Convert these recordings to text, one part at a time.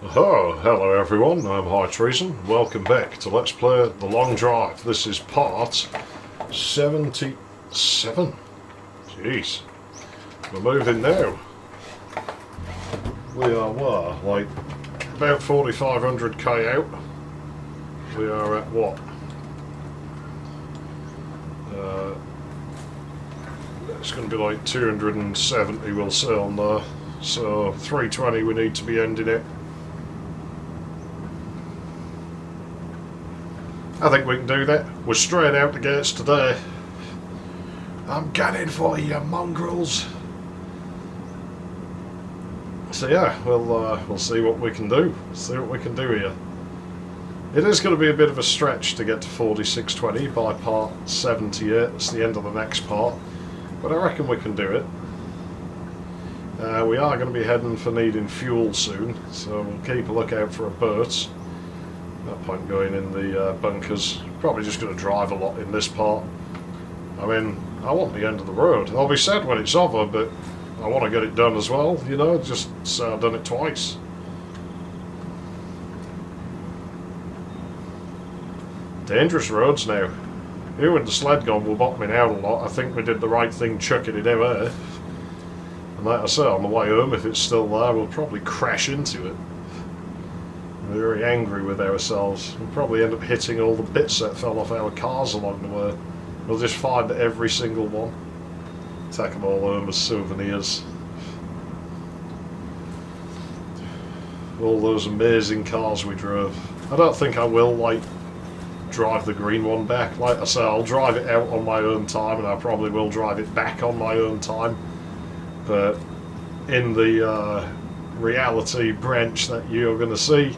Oh, hello everyone, I'm High Treason. Welcome back to Let's Play The Long Drive. This is part 77. Jeez. We're moving now. We are, like about 4,500k out. We are at what? It's going to be like 270 we'll say on there. So 320 we need to be ending it. I think we can do that. We're straight out the gates today. I'm gunning for you, mongrels. So yeah, we'll see what we can do. See what we can do here. It is going to be a bit of a stretch to get to 4620 by part 78. It's the end of the next part, but I reckon we can do it. We are going to be heading for needing fuel soon, so we'll keep a lookout for a boat. No point going in the bunkers. Probably just going to drive a lot in this part. I mean, I want the end of the road. I'll be sad when it's over, but I want to get it done as well, you know, just so I've done it twice. Dangerous roads now. Here with the sled gun we're bottoming out a lot. I think we did the right thing chucking it out there. And like I say, on the way home, if it's still there, we'll probably crash into it. We're very angry with ourselves. We'll probably end up hitting all the bits that fell off our cars along the way. We'll just find every single one. Take them all home as souvenirs. All those amazing cars we drove. I don't think I will, like, drive the green one back. Like I say, I'll drive it out on my own time, and I probably will drive it back on my own time. But in the reality branch that you're going to see,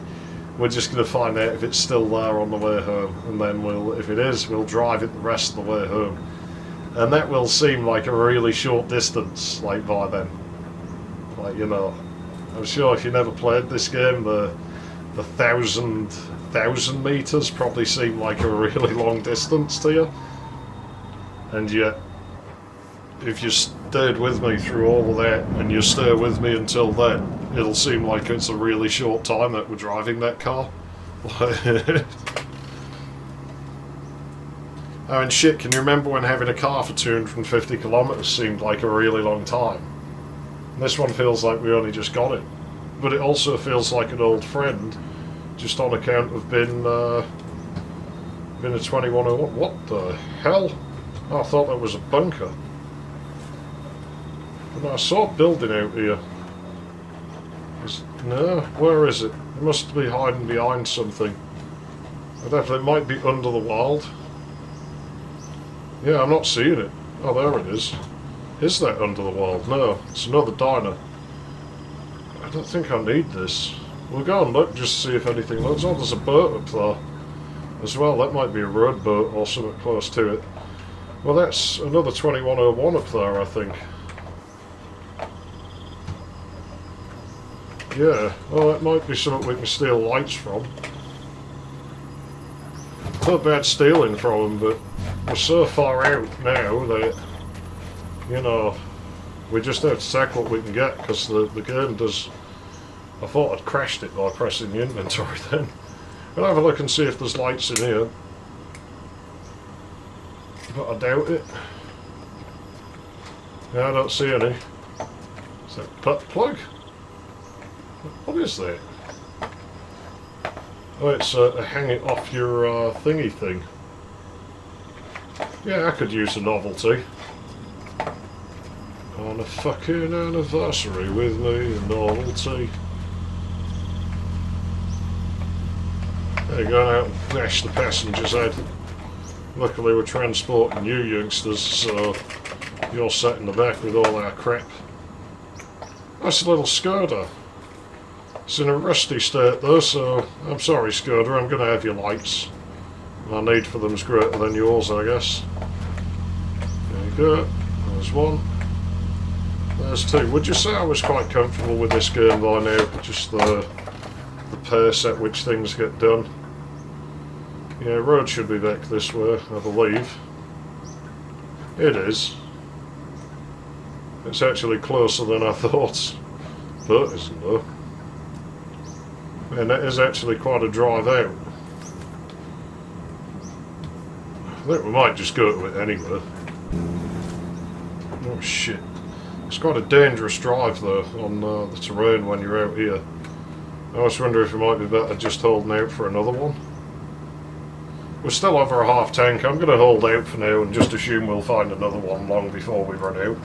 we're just going to find out if it's still there on the way home, and then if it is, we'll drive it the rest of the way home. And that will seem like a really short distance, like by then. Like, you know, I'm sure if you never played this game, the 1,000 meters probably seem like a really long distance to you. And yet, if you stayed with me through all of that, and you stay with me until then, it'll seem like it's a really short time that we're driving that car. I mean, shit, can you remember when having a car for 250 kilometres seemed like a really long time? This one feels like we only just got it. But it also feels like an old friend, just on account of being a 2101. What the hell? Oh, I thought that was a bunker. But I saw a building out here. No, where is it? It must be hiding behind something. I don't know, it might be under the wild. Yeah, I'm not seeing it. Oh, there it is. Is that under the wild? No, it's another diner. I don't think I need this. We'll go and look just to see if anything looks. Oh, there's a boat up there as well. That might be a road boat or something close to it. Well, that's another 2101 up there, I think. Yeah, well, that might be something we can steal lights from. Not bad stealing from them, but we're so far out now that, you know, we just have to take what we can get, because the game does... I thought I'd crashed it by pressing the inventory then. We'll have a look and see if there's lights in here. But I doubt it. Yeah, I don't see any. Is that butt plug? What is that? Oh, it's a hang it off your thingy thing. Yeah, I could use a novelty. On a fucking anniversary with me, a novelty. There you go, out and bash the passenger's head. Luckily we're transporting you youngsters, so you're sat in the back with all our crap. That's a little Skoda. It's in a rusty state though, so I'm sorry Skoda, I'm going to have your lights. My need for them is greater than yours, I guess. There you go, there's one. There's two. Would you say I was quite comfortable with this game by now? Just the pace at which things get done. Yeah, road should be back this way, I believe. It is. It's actually closer than I thought. But isn't though. And that is actually quite a drive out. I think we might just go to it anyway. Oh shit. It's quite a dangerous drive though on the terrain when you're out here. I always wonder if it might be better just holding out for another one. We're still over a half tank. I'm going to hold out for now and just assume we'll find another one long before we run out.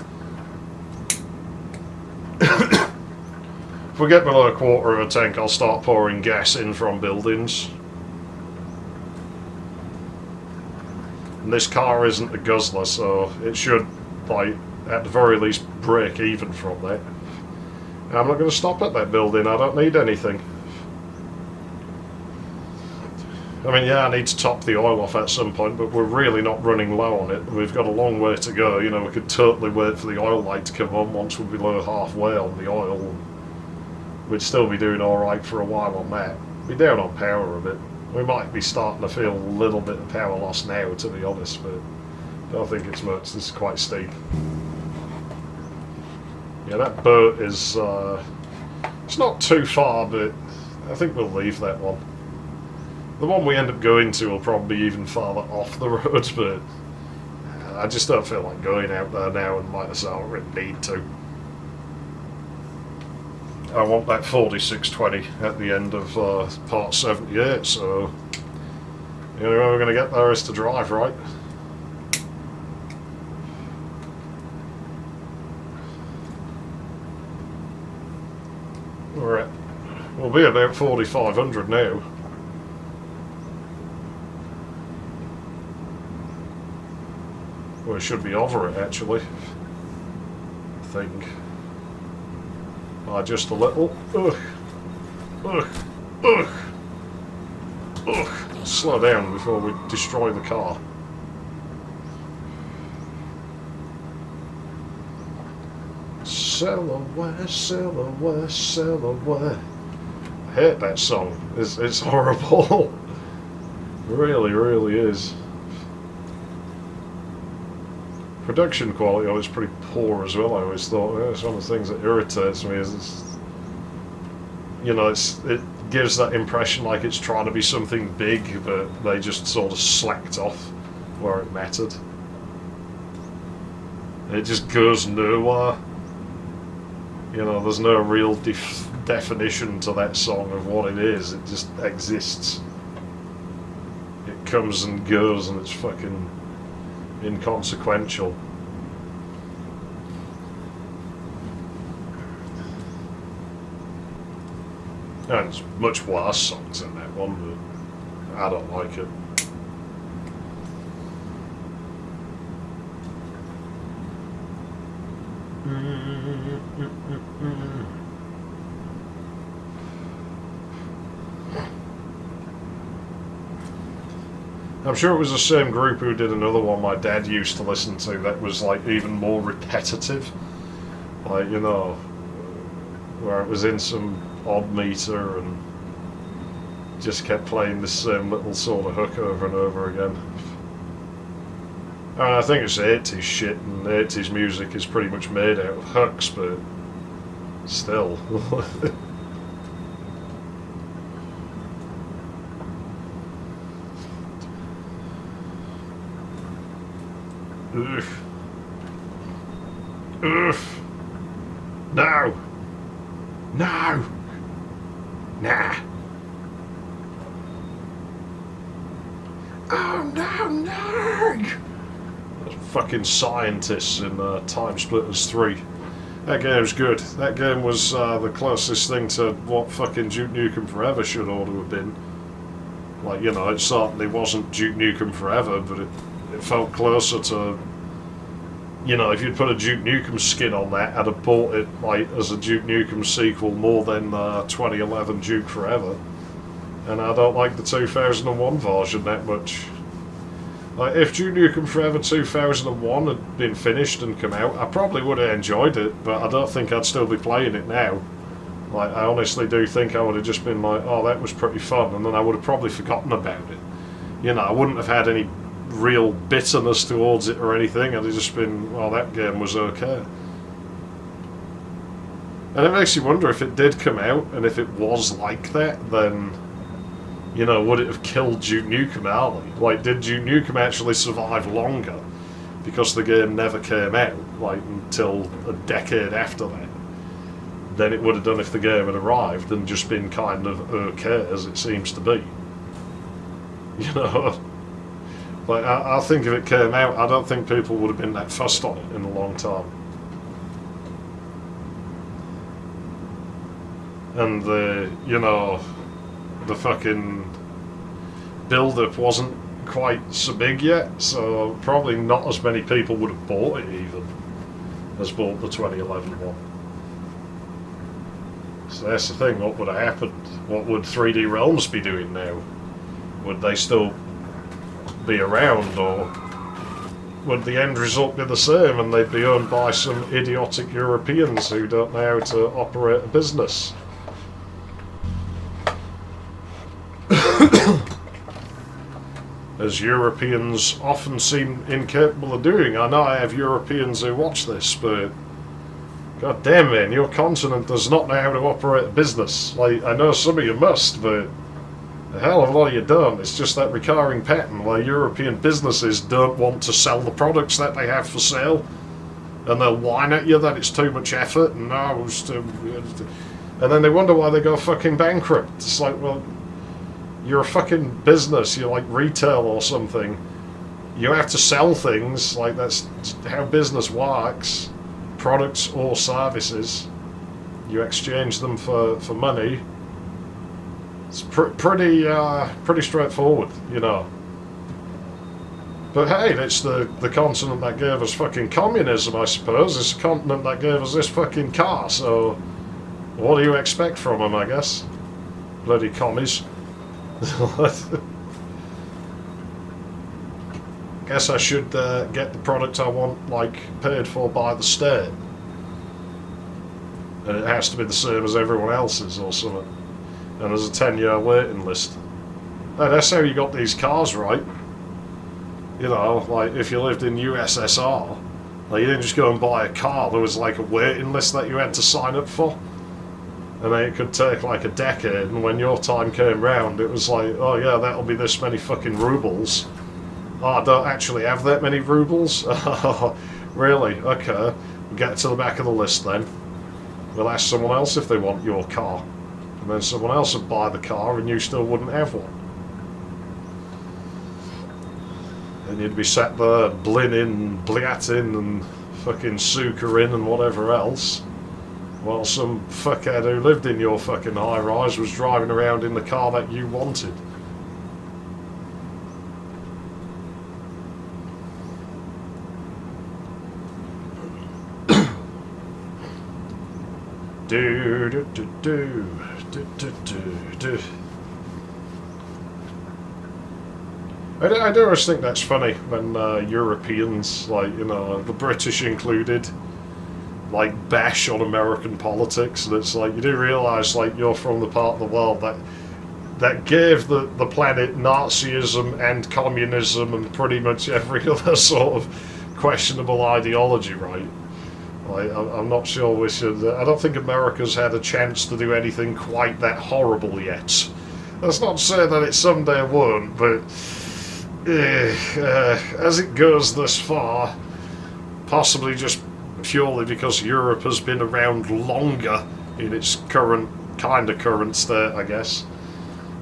If we get below a quarter of a tank, I'll start pouring gas in from buildings. And this car isn't a guzzler, so it should, like, at the very least break even from that. I'm not going to stop at that building, I don't need anything. I mean, yeah, I need to top the oil off at some point, but we're really not running low on it. We've got a long way to go. You know, we could totally wait for the oil light to come on once we're below halfway on the oil. We'd still be doing alright for a while on that. Be down on power a bit. We might be starting to feel a little bit of power loss now, to be honest, but I don't think it's much. This is quite steep. Yeah, that boat is... it's not too far, but I think we'll leave that one. The one we end up going to will probably be even farther off the road, but I just don't feel like going out there now and might as well really need to. I want that 4620 at the end of part 78, so the only way we're going to get there is to drive, right? We'll be about 4,500 now. Well, it should be over it actually, I think. Just a little. Ugh. Ugh. Ugh. Ugh. Slow down before we destroy the car. Sail away, sail away, sail away. I hate that song. It's horrible. It really, really is. Production quality always pretty poor as well. I always thought it's one of the things that irritates me. Is it's, you know, it gives that impression like it's trying to be something big, but they just sort of slacked off where it mattered. It just goes nowhere. You know, there's no real definition to that song of what it is. It just exists. It comes and goes, and it's fucking inconsequential. And there's much worse songs in that one, but I don't like it. I'm sure it was the same group who did another one my dad used to listen to that was like even more repetitive. Like, you know, where it was in some odd meter and just kept playing the same little sort of hook over and over again. I mean, I think it's 80s shit, and 80s music is pretty much made out of hooks, but still. Ugh. Ugh. No. No. Nah. Oh no, no. Those fucking scientists in Time Splitters 3. That game's good. That game was the closest thing to what fucking Duke Nukem Forever should ought to have been. Like, you know, it certainly wasn't Duke Nukem Forever, but it felt closer to, you know, if you'd put a Duke Nukem skin on that, I'd have bought it like as a Duke Nukem sequel more than 2011 Duke Forever. And I don't like the 2001 version that much. Like, if Duke Nukem Forever 2001 had been finished and come out, I probably would have enjoyed it, but I don't think I'd still be playing it now. Like, I honestly do think I would have just been like, oh, that was pretty fun, and then I would have probably forgotten about it. You know, I wouldn't have had any real bitterness towards it or anything. I'd have just been, well, that game was okay. And it makes you wonder if it did come out, and if it was like that, then, you know, would it have killed Duke Nukem early? Like, did Duke Nukem actually survive longer because the game never came out, like, until a decade after that, than it would have done if the game had arrived and just been kind of okay, as it seems to be? You know? Like, I think if it came out, I don't think people would have been that fussed on it in a long time. And you know, the fucking build-up wasn't quite so big yet, so probably not as many people would have bought it even as bought the 2011 one. So that's the thing, what would have happened? What would 3D Realms be doing now? Would they still be around, or would the end result be the same and they'd be owned by some idiotic Europeans who don't know how to operate a business? As Europeans often seem incapable of doing. I know I have Europeans who watch this, but god damn, man, your continent does not know how to operate a business. Like, I know some of you must, but a hell of a lot of you don't. It's just that recurring pattern where European businesses don't want to sell the products that they have for sale, and they'll whine at you that it's too much effort, and and then they wonder why they go fucking bankrupt. It's like, well, you're a fucking business, you're like retail or something. You have to sell things, like that's how business works. Products or services. You exchange them for money. It's pretty straightforward, you know. But hey, it's the continent that gave us fucking communism, I suppose. It's the continent that gave us this fucking car, so what do you expect from them, I guess? Bloody commies. Guess I should get the product I want, like, paid for by the state. And it has to be the same as everyone else's or something. And there's a 10-year waiting list. And that's how you got these cars, right? You know, like, if you lived in USSR, like, you didn't just go and buy a car. There was, like, a waiting list that you had to sign up for. And then it could take like a decade, and when your time came round, it was like, oh yeah, that'll be this many fucking rubles. Oh, I don't actually have that many rubles? Oh, really? Okay. We'll get to the back of the list then. We'll ask someone else if they want your car. And then someone else would buy the car, and you still wouldn't have one. And you'd be sat there blinning, bliating, and fucking sukaring and whatever else. While some fuckhead who lived in your fucking high-rise was driving around in the car that you wanted. I do always think that's funny when Europeans, like, you know, the British included, like, bash on American politics. And it's like, you do realise, like, you're from the part of the world that gave the planet Nazism and communism and pretty much every other sort of questionable ideology, right? Like, I'm not sure we should... I don't think America's had a chance to do anything quite that horrible yet. That's not to say that it someday won't, but as it goes this far, possibly just purely because Europe has been around longer in its current state, I guess.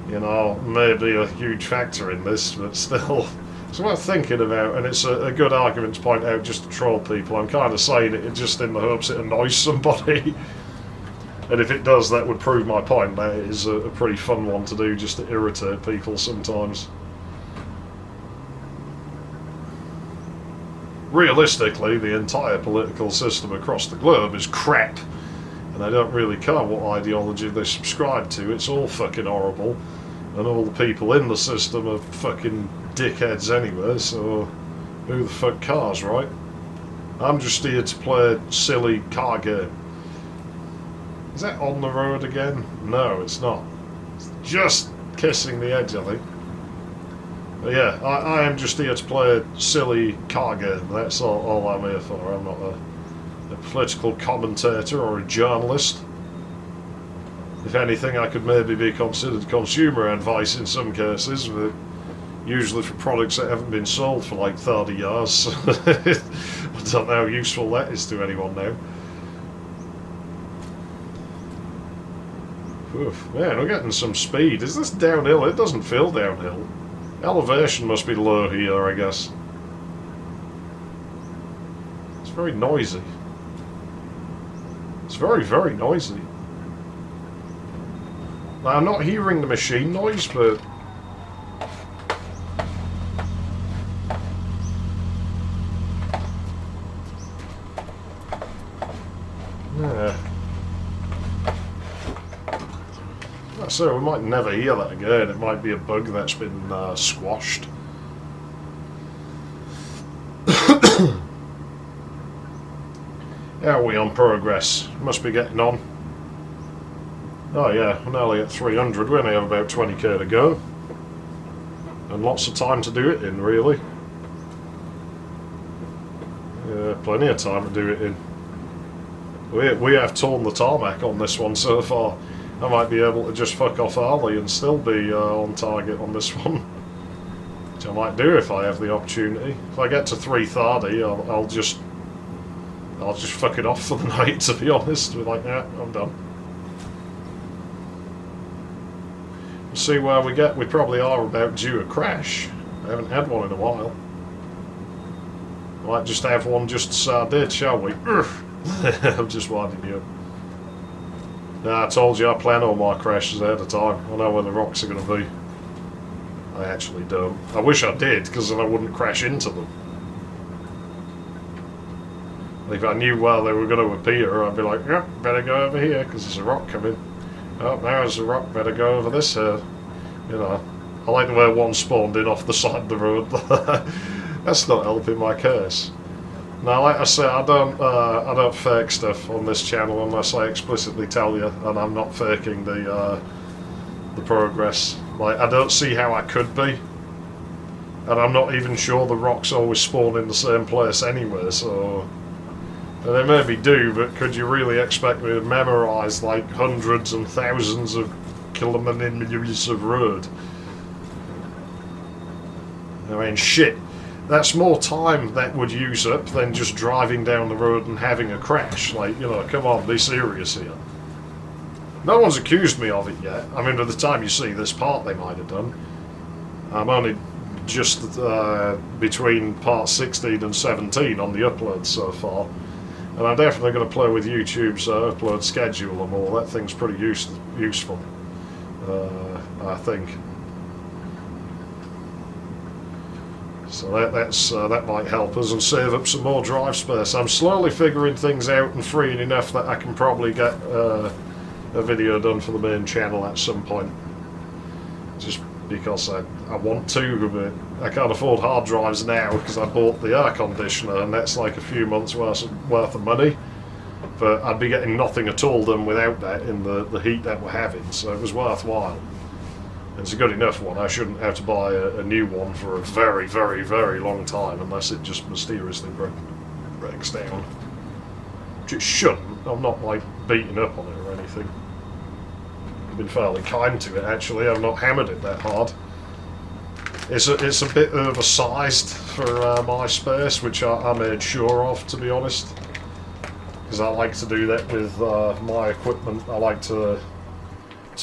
You know, maybe a huge factor in this, but still, it's worth thinking about, and it's a good argument to point out just to troll people. I'm kind of saying it just in the hopes it annoys somebody, and if it does, that would prove my point. That is a pretty fun one to do, just to irritate people sometimes. Realistically, the entire political system across the globe is crap, and I don't really care what ideology they subscribe to. It's all fucking horrible, and all the people in the system are fucking dickheads anyway, so who the fuck cares, right? I'm just here to play a silly car game. Is that on the road again? No, it's not. It's just kissing the edge, I think. But yeah, I am just here to play a silly car game. That's all I'm here for. I'm not a political commentator or a journalist. If anything, I could maybe be considered consumer advice in some cases, but usually for products that haven't been sold for like 30 years. I don't know how useful that is to anyone now. Oof, man, we're getting some speed. Is this downhill? It doesn't feel downhill. Elevation must be low here, I guess. It's very noisy. It's very, very noisy. Now, I'm not hearing the machine noise, but... yeah. So we might never hear that again. It might be a bug that's been squashed. How are we on progress? Must be getting on. Oh yeah, we're nearly at 300. We only have about 20k to go. And lots of time to do it in, really. Yeah, plenty of time to do it in. We have torn the tarmac on this one so far. I might be able to just fuck off early and still be on target on this one. Which I might do if I have the opportunity. If I get to 3:30, I'll just fuck it off for the night, to be honest. Be like, yeah, I'm done. We'll see where we get. We probably are about due a crash. I haven't had one in a while. Might just have one just as I did, shall we? I'm just winding you up. Nah, I told you I plan all my crashes ahead of time. I know where the rocks are going to be. I actually don't. I wish I did, because then I wouldn't crash into them. If I knew where they were going to appear, I'd be like, yep, better go over here, because there's a rock coming. Oh, now there's a rock, better go over this here. You know, I like the way one spawned in off the side of the road. That's not helping my case. Now, like I say, I don't fake stuff on this channel unless I explicitly tell you, and I'm not faking the progress. Like, I don't see how I could be, and I'm not even sure the rocks always spawn in the same place anyway. So, and they maybe do, but could you really expect me to memorise like hundreds and thousands of kilometres of road? I mean, shit. That's more time that would use up than just driving down the road and having a crash. Like, you know, come on, be serious here. No one's accused me of it yet. I mean, by the time you see this part, they might have done. I'm only just between part 16 and 17 on the upload so far. And I'm definitely going to play with YouTube's upload schedule and all. That thing's pretty useful, I think. So that might help us and save up some more drive space. I'm slowly figuring things out and freeing enough that I can probably get a video done for the main channel at some point. Just because I want to, but I can't afford hard drives now because I bought the air conditioner and that's like a few months worth of money. But I'd be getting nothing at all done without that in the heat that we're having, so it was worthwhile. It's a good enough one. I shouldn't have to buy a new one for a very, very, very long time unless it just mysteriously breaks down. Which it shouldn't. I'm not like beating up on it or anything. I've been fairly kind to it actually. I've not hammered it that hard. It's a bit oversized for my space, which I made sure of, to be honest. Because I like to do that with my equipment. I like to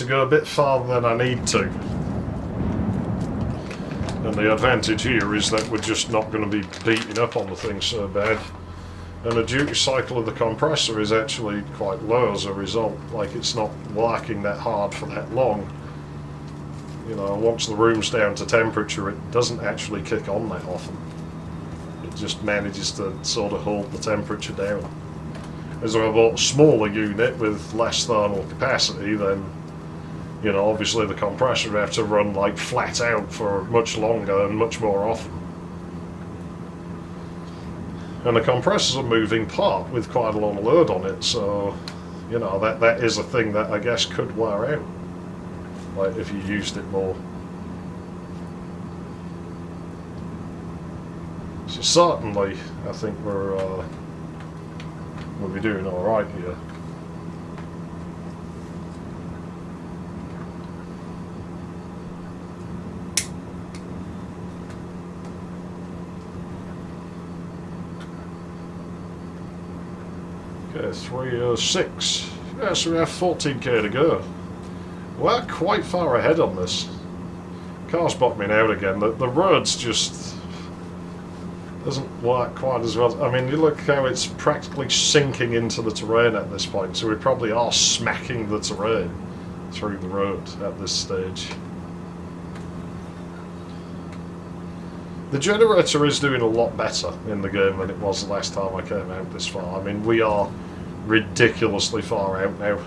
go a bit farther than I need to. And the advantage here is that we're just not going to be beating up on the thing so bad. And the duty cycle of the compressor is actually quite low as a result. Like, it's not working that hard for that long. You know, once the room's down to temperature, it doesn't actually kick on that often. It just manages to sort of hold the temperature down. As if I bought a smaller unit with less thermal capacity, then, you know, obviously the compressor would have to run like flat out for much longer and much more often. And the compressor's a moving part with quite a lot of load on it, so, you know, that is a thing that I guess could wear out, like if you used it more. So certainly, I think we're we'll be doing alright here. Okay, 306. Yeah, so we have 14k to go. We're quite far ahead on this. Car's bottoming out again. The road's just doesn't work quite as well. I mean, you look how it's practically sinking into the terrain at this point, so we probably are smacking the terrain through the road at this stage. The generator is doing a lot better in the game than it was the last time I came out this far. I mean, we are ridiculously far out now.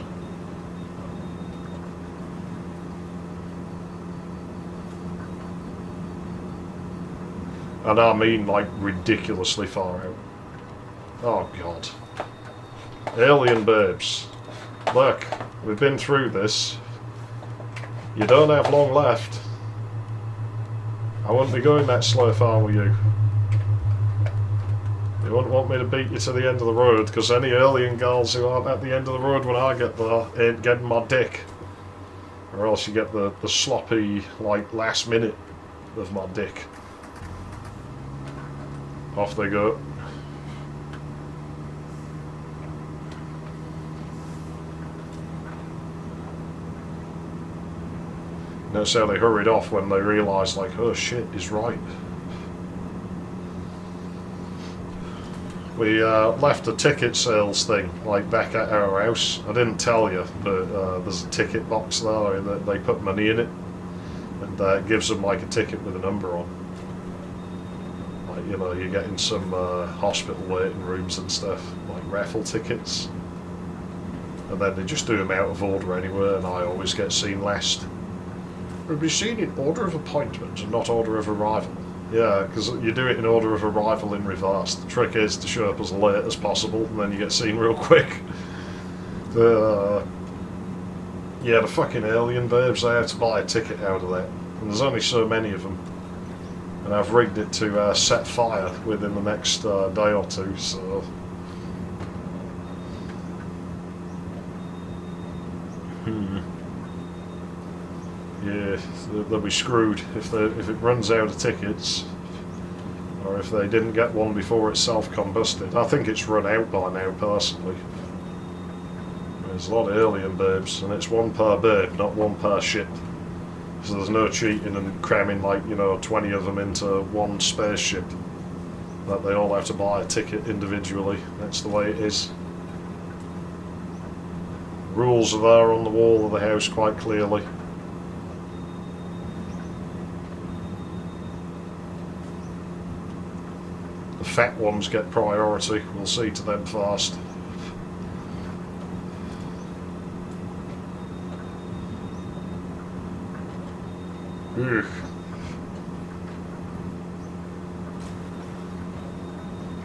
And I mean, like, ridiculously far out. Oh, God. Alien babes. Look, we've been through this. You don't have long left. I wouldn't be going that slow if I were you. You wouldn't want me to beat you to the end of the road, because any alien girls who aren't at the end of the road when I get there ain't getting my dick. Or else you get the sloppy, like, last minute of my dick. Off they go. Notice how they hurried off when they realised, like, oh shit, he's right. We left a ticket sales thing, like, back at our house. I didn't tell you, but there's a ticket box there that they put money in it. And it gives them, like, a ticket with a number on. Like, you know, you're getting some hospital waiting rooms and stuff, like raffle tickets. And then they just do them out of order anyway, and I always get seen last. We'll be seen in order of appointment and not order of arrival. Yeah, because you do it in order of arrival in reverse. The trick is to show up as late as possible, and then you get seen real quick. Yeah, the fucking alien babes, they have to buy a ticket out of that. And there's only so many of them. And I've rigged it to set fire within the next day or two, so... Yeah, they'll be screwed if it runs out of tickets, or if they didn't get one before it's self-combusted. I think it's run out by now, personally. There's a lot of alien babes, and it's one per babe, not one per ship. So there's no cheating and cramming, like, you know, 20 of them into one spaceship. That they all have to buy a ticket individually. That's the way it is. Rules are there on the wall of the house quite clearly. The fat ones get priority. We'll see to them first. Ugh.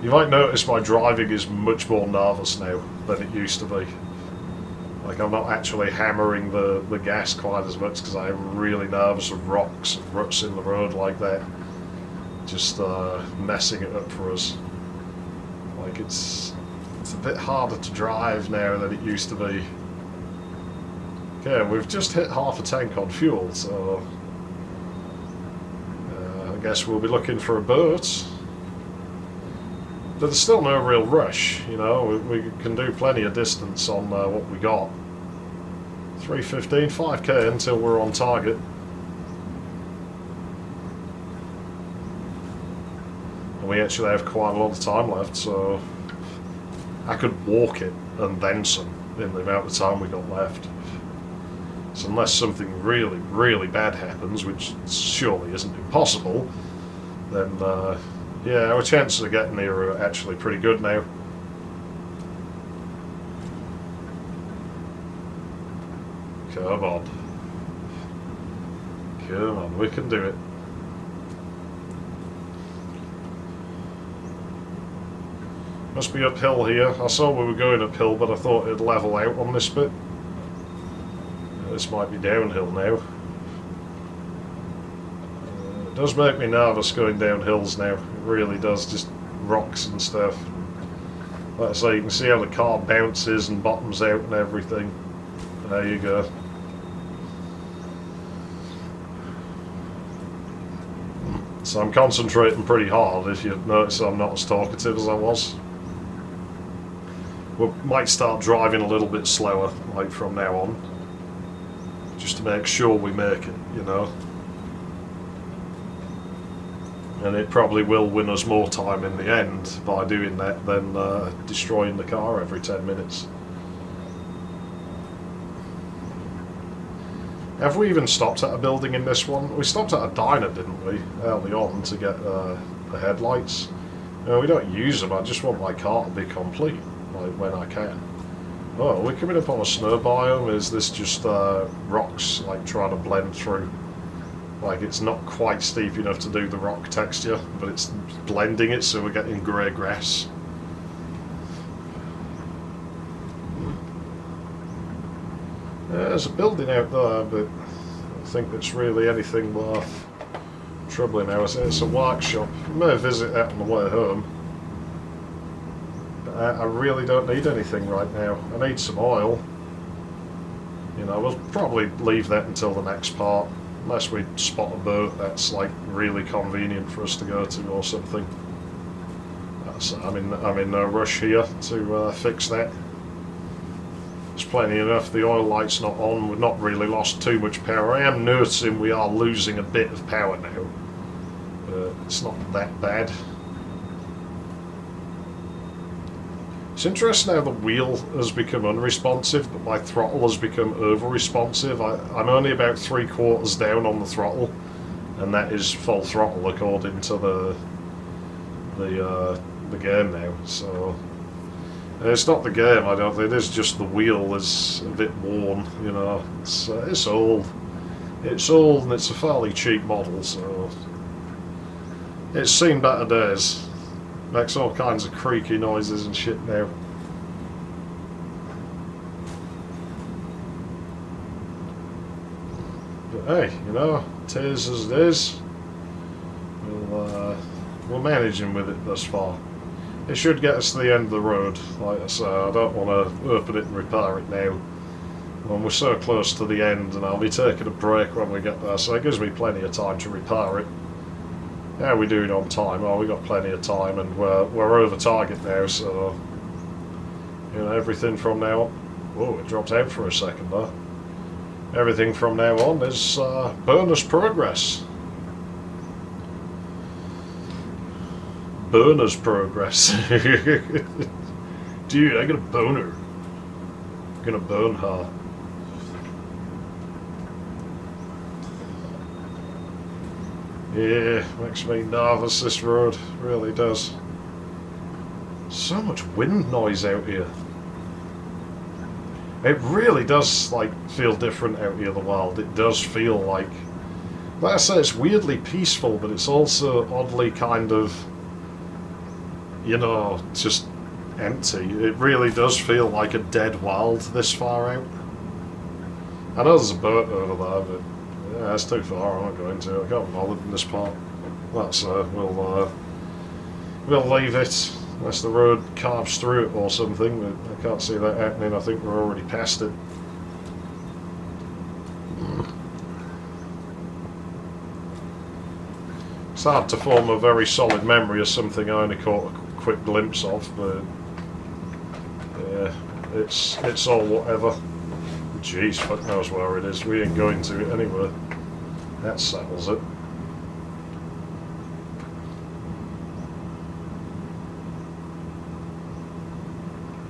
You might notice my driving is much more nervous now than it used to be. Like, I'm not actually hammering the gas quite as much because I am really nervous of rocks and ruts in the road like that. Just messing it up for us. Like, it's a bit harder to drive now than it used to be. Okay, we've just hit half a tank on fuel, so I guess we'll be looking for a boat. But there's still no real rush, you know. We can do plenty of distance on what we got. 3:15, 5k until we're on target. And we actually have quite a lot of time left, so I could walk it and then some in the amount of time we got left. So unless something really, really bad happens, which surely isn't impossible, then yeah, our chances of getting there are actually pretty good now. Come on. Come on, we can do it. Must be uphill here. I saw we were going uphill, but I thought it'd level out on this bit. This might be downhill now. It does make me nervous going down hills now. It really does. Just rocks and stuff. Like I say, you can see how the car bounces and bottoms out and everything. There you go. So I'm concentrating pretty hard. If you notice, I'm not as talkative as I was. We might start driving a little bit slower, like from now on, just to make sure we make it, you know. And it probably will win us more time in the end by doing that than destroying the car every 10 minutes. Have we even stopped at a building in this one? We stopped at a diner, didn't we, early on to get the headlights? We don't use them, I just want my car to be complete, like when I can. Oh, we're coming up on a snow biome. Is this just rocks, like trying to blend through? Like it's not quite steep enough to do the rock texture, but it's blending it so we're getting grey grass. There's a building out there, but I don't think it's really anything worth troubling now. It's a workshop. I may visit that on the way home. But I really don't need anything right now. I need some oil. You know, we'll probably leave that until the next part. Unless we spot a boat that's like really convenient for us to go to or something. I'm in no rush here to fix that. There's plenty enough. The oil light's not on. We've not really lost too much power. I am noticing we are losing a bit of power now. It's not that bad. It's interesting how the wheel has become unresponsive, but my throttle has become over-responsive. I'm only about 3/4 down on the throttle, and that is full throttle according to the game now. So it's not the game, I don't think. It's just the wheel is a bit worn. You know, it's old. It's old, and it's a fairly cheap model, so it's seen better days. Makes all kinds of creaky noises and shit now. But hey, you know, it is as it is. We're managing with it thus far. It should get us to the end of the road. Like I say, I don't want to open it and repair it now. When we're so close to the end, and I'll be taking a break when we get there, so it gives me plenty of time to repair it. How are we doing on time? Oh, we got plenty of time, and we're over target now, so you know, everything from now on. Whoa, it dropped out for a second there. Everything from now on is bonus progress. Bonus progress. Dude, I got a boner. I'm gonna bone her. Yeah, makes me nervous, this road, really does. So much wind noise out here. It really does, like, feel different out here, the world. It does feel like I say, it's weirdly peaceful, but it's also oddly kind of, you know, just empty. It really does feel like a dead world this far out. I know there's a boat over there, but yeah, it's too far. I'm not going to. I can't bother in this part. That's we'll leave it unless the road carves through it or something. But I can't see that happening. I think we're already past it. It's hard to form a very solid memory of something I only caught a quick glimpse of, but yeah, it's all whatever. Jeez, fuck knows where it is. We ain't going to it anywhere. That settles it.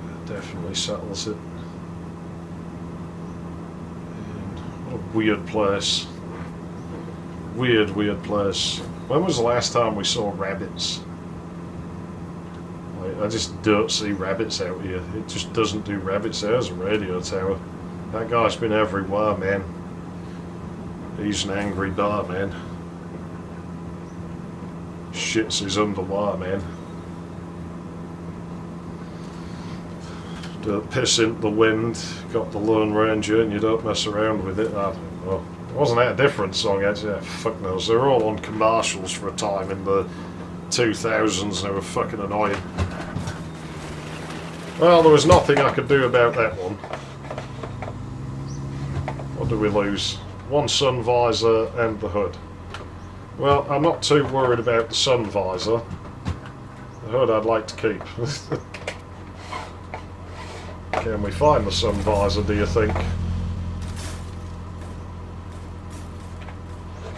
That definitely settles it. And what a weird place. Weird place. When was the last time we saw rabbits? Like, I just don't see rabbits out here. It just doesn't do rabbits. There's a radio tower. That guy's been everywhere, man. He's an angry bear, man. Shits his underwear, man. Don't piss into the wind. Got the Lone Ranger and you don't mess around with it. I don't know. Wasn't that a different song, actually? Yeah, fuck knows. They were all on commercials for a time in the 2000s. They were fucking annoying. Well, there was nothing I could do about that one. What do we lose? One sun visor and the hood. Well, I'm not too worried about the sun visor. The hood I'd like to keep. Can we find the sun visor, do you think?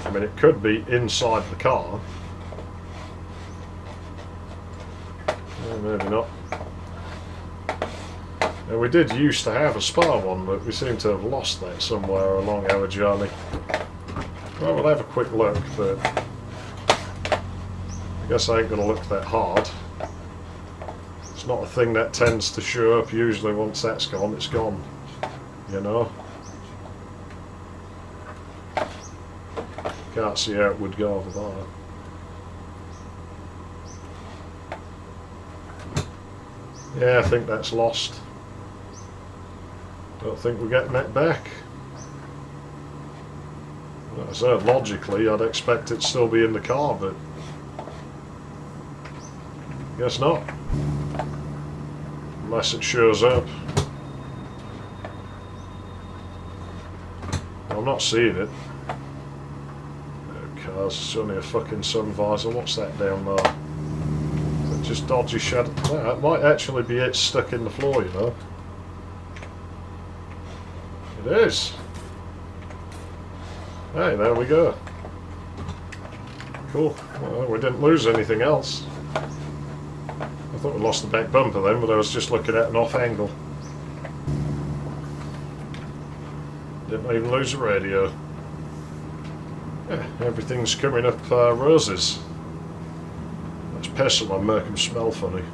I mean, it could be inside the car. Maybe not. And we did used to have a spare one, but we seem to have lost that somewhere along our journey. Well, we'll have a quick look, but I guess I ain't going to look that hard. It's not a thing that tends to show up. Usually once that's gone, it's gone. You know? Can't see how it would go over there. Yeah, I think that's lost. Don't think we're getting that back. Like I said, logically, I'd expect it to still be in the car, but guess not. Unless it shows up. I'm not seeing it. No cars, it's only a fucking sun visor. What's that down there? Is it just dodgy shadow? No, it might actually be it stuck in the floor, you know. It is. Hey, there we go. Cool. Well, we didn't lose anything else. I thought we lost the back bumper then, but I was just looking at an off angle. Didn't even lose the radio. Yeah, everything's coming up roses. That's pestle and make them smell funny.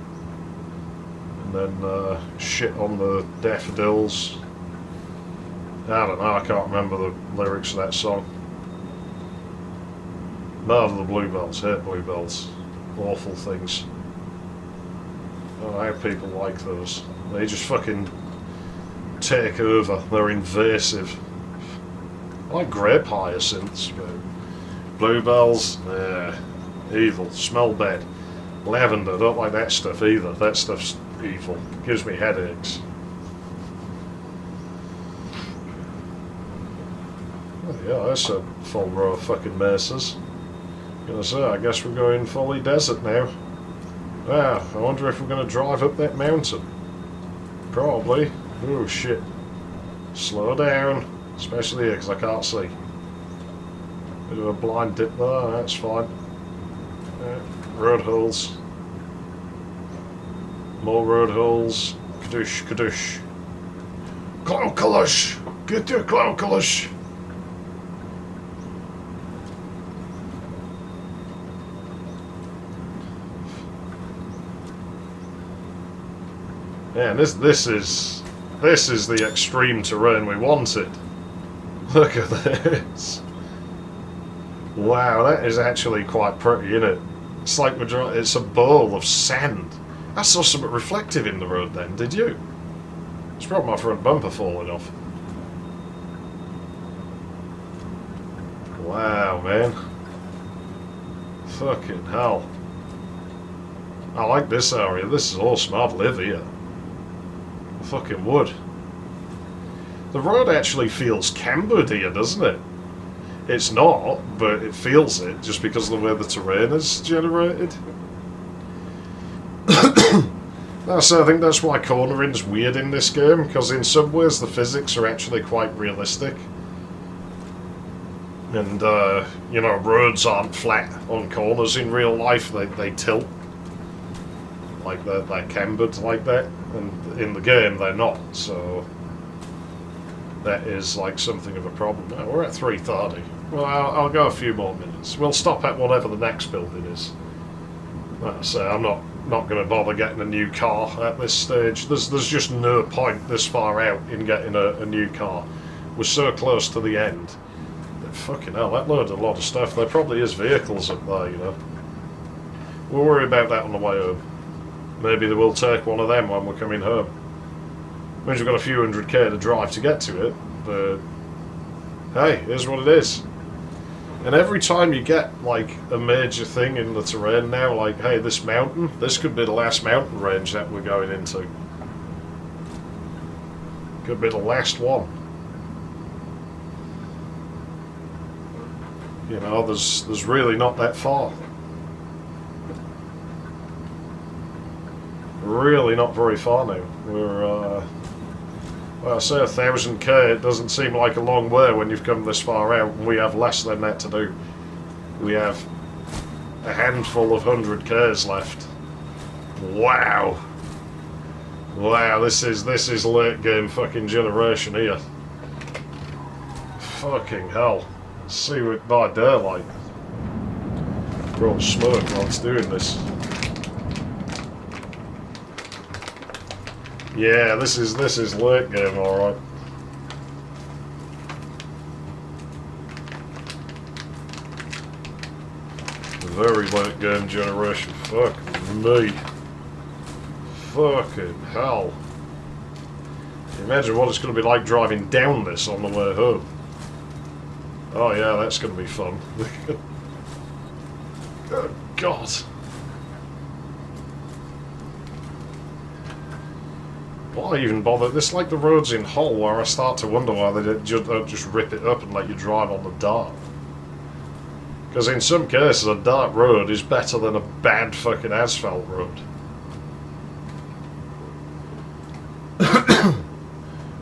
And then shit on the daffodils. I don't know, I can't remember the lyrics of that song. Love the bluebells, hate bluebells. Awful things. I don't know how people like those. They just fucking take over. They're invasive. I like grape hyacinths, but bluebells, evil. Smell bad. Lavender, don't like that stuff either. That stuff's evil. Gives me headaches. Oh, yeah, that's a full row of fucking mesas. Gonna say, I guess we're going fully desert now. Ah, I wonder if we're gonna drive up that mountain. Probably. Oh shit. Slow down. Especially here, because I can't see. Bit of a blind dip there, that's fine. Road holes. More road holes. Kadoosh, kadoosh. Clown colours! Get your clown colours! Man, this is the extreme terrain we wanted. Look at this. Wow, that is actually quite pretty, isn't it? It's like it's a bowl of sand. I saw something reflective in the road then, did you? It's probably my front bumper falling off. Wow, man. Fucking hell. I like this area. This is awesome. I'd live here. I fucking would. The road actually feels cambered here, doesn't it? It's not, but it feels it just because of the way the terrain is generated. So I think that's why cornering's weird in this game, because in some ways the physics are actually quite realistic. And, you know, roads aren't flat on corners in real life, they tilt. Like they're cambered like that, and in the game they're not, so that is like something of a problem. Now, we're at 3:30. Well, I'll go a few more minutes. We'll stop at whatever the next building is. Like I say, I'm not going to bother getting a new car at this stage. There's just no point this far out in getting a new car. We're so close to the end. But fucking hell, that loaded a lot of stuff. There probably is vehicles up there, you know. We'll worry about that on the way home. Maybe they will take one of them when we're coming home. Means we've got a few 100k to drive to get to it, but hey, here's what it is. And every time you get like a major thing in the terrain now, like hey, this mountain, this could be the last mountain range that we're going into. Could be the last one. You know, there's really not that far. Really not very far now. We're, well, I say 1,000k, it doesn't seem like a long way when you've come this far out, and we have less than that to do. We have a handful of 100k's left. Wow. Wow, this is late game fucking generation here. Fucking hell. Let's see it by daylight. Brought smoke while it's doing this. Yeah, this is late game, alright. Very late game generation. Fuck me. Fucking hell. Can you imagine what it's going to be like driving down this on the way home? Oh yeah, that's going to be fun. Oh God. Why even bother? This is like the roads in Hull where I start to wonder why they don't just rip it up and let you drive on the dirt. Because in some cases a dirt road is better than a bad fucking asphalt road.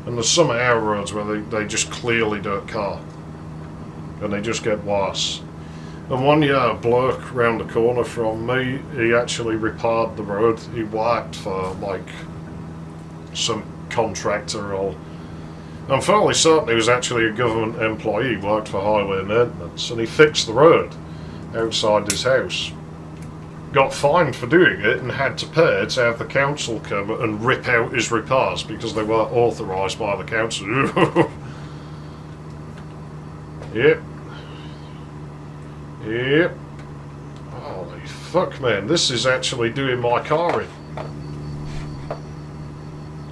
And there's some our roads where they just clearly don't car. And they just get worse. And one year a bloke round the corner from me, he actually repaired the road. He worked for like some contractor or... I'm fairly certain he was actually a government employee, worked for highway maintenance, and he fixed the road outside his house. Got fined for doing it and had to pay to have the council come and rip out his repairs because they weren't authorised by the council. Yep. Yep. Holy fuck, man. This is actually doing my car in.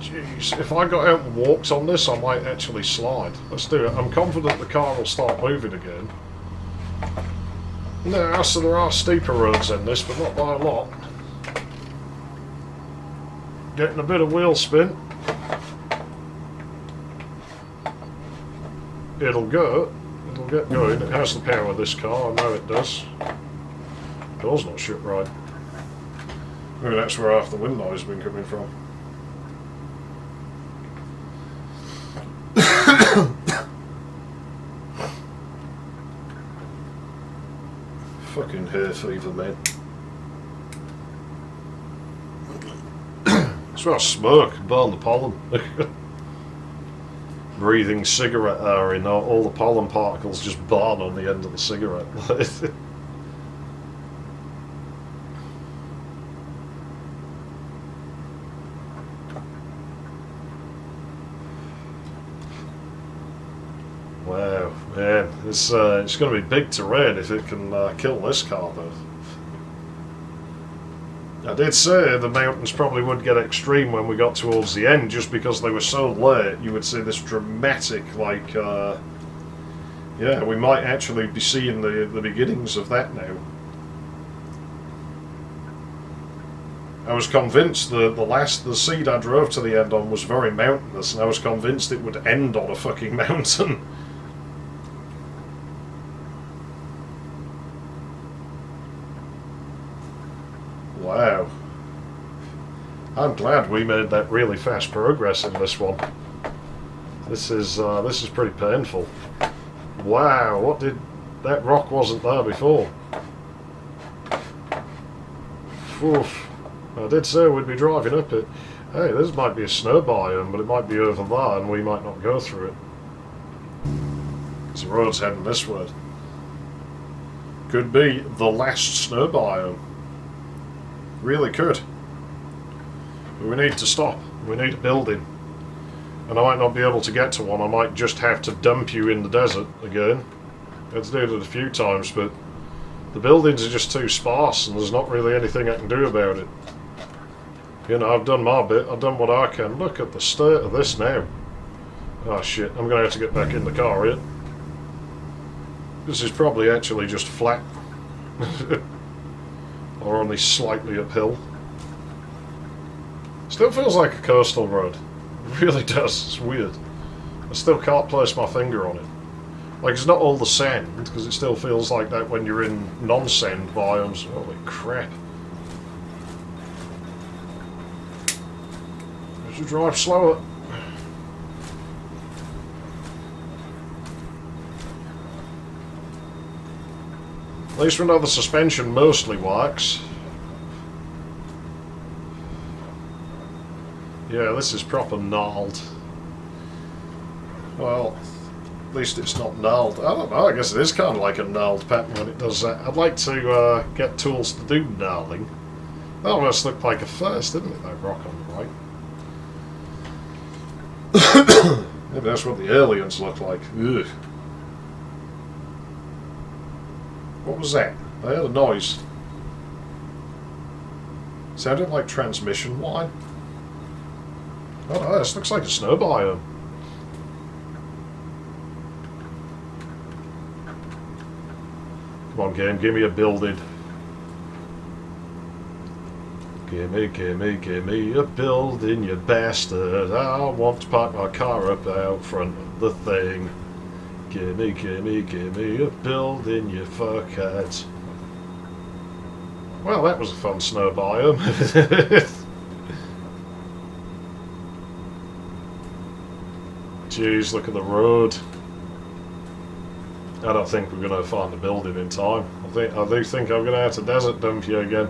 Jeez. If I got out and walked on this, I might actually slide. Let's do it. I'm confident the car will start moving again. No, so there are steeper roads in this, but not by a lot. Getting a bit of wheel spin. It'll go. It'll get going. It has the power of this car, I know it does. Door's not shut right. Maybe that's where half the wind noise has been coming from. Fucking hay fever, man. Smell smoke, burn the pollen. Breathing cigarette air in, all the pollen particles just burn on the end of the cigarette. Wow, man, it's going to be big terrain if it can kill this car, though. I did say the mountains probably would get extreme when we got towards the end, just because they were so late. You would see this dramatic, like, yeah, we might actually be seeing the beginnings of that now. I was convinced the seed I drove to the end on was very mountainous, and I was convinced it would end on a fucking mountain. Wow. I'm glad we made that really fast progress in this one. This is pretty painful. Wow, what did... that rock wasn't there before. Oof. I did say we'd be driving up it. Hey, this might be a snow biome, but it might be over there and we might not go through it. Because the road's heading this way. Could be the last snow biome. Really could. But we need to stop. We need a building. And I might not be able to get to one. I might just have to dump you in the desert again. Let's do it a few times, but the buildings are just too sparse and there's not really anything I can do about it. You know, I've done my bit. I've done what I can. Look at the state of this now. Oh shit, I'm going to have to get back in the car here. This is probably actually just flat. Or only slightly uphill. Still feels like a coastal road. really does. It's weird. I still can't place my finger on it. Like, it's not all the sand, because it still feels like that when you're in non-sand biomes. Holy crap. I should drive slower. At least we know the suspension mostly works. Yeah, this is proper gnarled. Well, at least it's not gnarled. I don't know, I guess it is kind of like a gnarled pattern when it does that. I'd like to get tools to do gnarling. That almost looked like a first, didn't it, that rock on the right? Maybe that's what the aliens look like. Ugh. What was that? I heard a noise. Sounded like transmission line. Oh no, this looks like a snow biome. Come on, game, give me a building. Gimme a building, you bastard. I want to park my car up out front of the thing. Gimme a building, you fuckhead. Well, that was a fun snow biome. Jeez, look at the road. I don't think we're going to find the building in time. I do think I'm going to have to desert dump you again.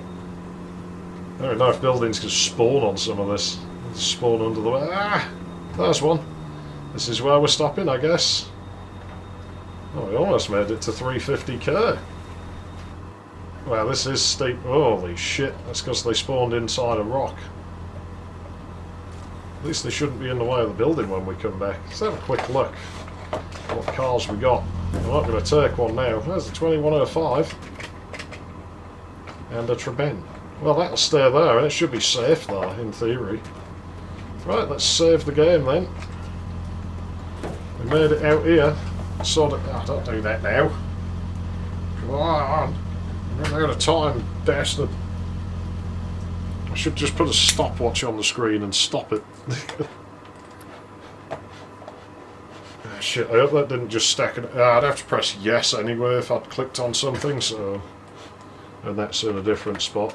I don't know if buildings can spawn on some of this. Spawn under the way. Ah! There's one. This is where we're stopping, I guess. Oh, we almost made it to 350k. Wow, this is steep. Holy shit. That's because they spawned inside a rock. At least they shouldn't be in the way of the building when we come back. Let's have a quick look at what cars we got. I'm not going to take one now. There's a 2105 and a Trabant. Well, that'll stay there, and it should be safe there, in theory. Right, let's save the game then. We made it out here. Sort of. Oh, don't do that now. Come on. I'm out of time, bastard. I should just put a stopwatch on the screen and stop it. Shit, I hope that didn't just stack it. I'd have to press yes anyway if I'd clicked on something, so. And that's in a different spot.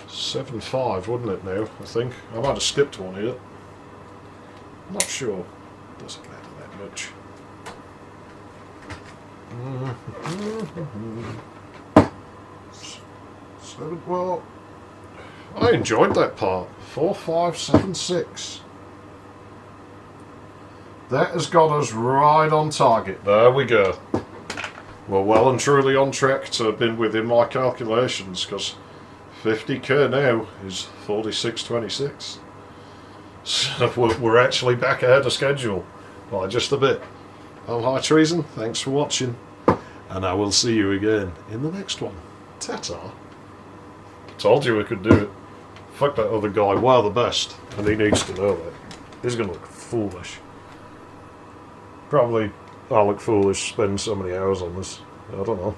7.5, wouldn't it now, I think? I might have skipped one here. I'm not sure. Doesn't matter that much. Well, I enjoyed that part. 4, 5, 7, 6. That has got us right on target. There we go. We're well and truly on track to have been within my calculations, because 50k now is 46.26. So we're actually back ahead of schedule by just a bit. I'm High Treason, thanks for watching, and I will see you again in the next one. Ta-ta. Told you we could do it. Fuck that other guy, we're the best, and he needs to know that. He's going to look foolish. Probably I'll look foolish, spend so many hours on this. I don't know.